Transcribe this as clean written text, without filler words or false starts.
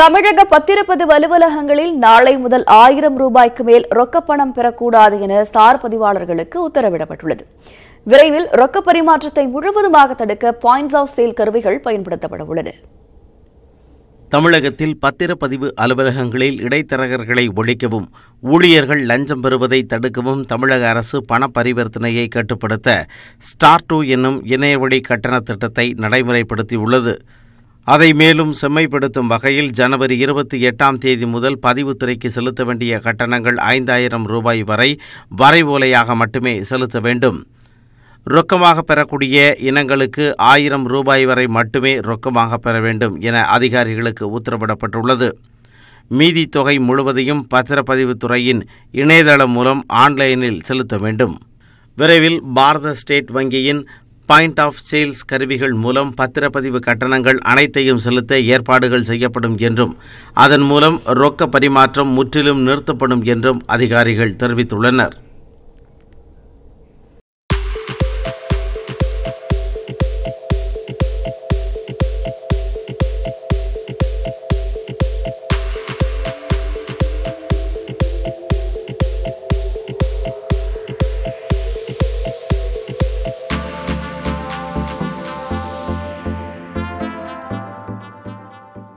தமிழக பத்திரப்பதிவு அலுவலகங்களில் நாளை முதல் 1000 ரூபாய்க்கு மேல் ரொக்கப்பணம் பெறக்கூடாது என ஸ்டார் பதிவாளர்களுக்கு உத்தரவிடப்பட்டுள்ளது. விரைவில் ரொக்க பரிமாற்றத்தை முழுவதுமாக தடுக்க பாயிண்ட்ஸ் ஆஃப் சேல் கருவிகள் பயன்படுத்தப்பட உள்ளன. தமிழகத்தில் பத்திரப்பதிவு அலுவலகங்களில் இடைத்தரகர்களை ஒழிக்கவும் ஊழியர்கள் லஞ்சம் பெறுவதை தடுக்கவும் தமிழக அரசு பண பரிவர்த்தனையை கட்டுப்படுத்த ஸ்டார் 2 என்னும் இணையவழி கட்டண திட்டத்தை நடைமுறைப்படுத்தியுள்ளது. அதை மேலும் செம்மைப்படுத்தும் வகையில் ஜனவரி 28ஆம் தேதி முதல் பதிவுத்துறைக்கு செலுத்த வேண்டிய கட்டணங்கள் 5000 ரூபாய் வரை வரைவோலையாக மட்டுமே செலுத்த வேண்டும். ரொக்கமாக பெறக்கூடிய இனங்களுக்கு 1000 ரூபாய் வரை மட்டுமே ரொக்கமாக பெற வேண்டும் என அதிகாரிகளுக்கு உத்தரவிடப்பட்டுள்ளது. மீதி தொகை முழுவதையும் பத்திரப்பதிவுத்துறையின் இணையதளம் மூலம் ஆன்லைனில் செலுத்த வேண்டும். விரைவில் பாரத ஸ்டேட் வங்கியின் பாயிண்ட் ஆஃப் சேல்ஸ் கருவிகள் மூலம் பத்திரப்பதிவு கட்டணங்கள் அனைத்தையும் செலுத்த ஏற்பாடுகள் செய்யப்படும் என்றும் அதன் மூலம் ரொக்க பரிமாற்றம் முற்றிலும் நிறுத்தப்படும் என்றும் அதிகாரிகள் தெரிவித்துள்ளனர்.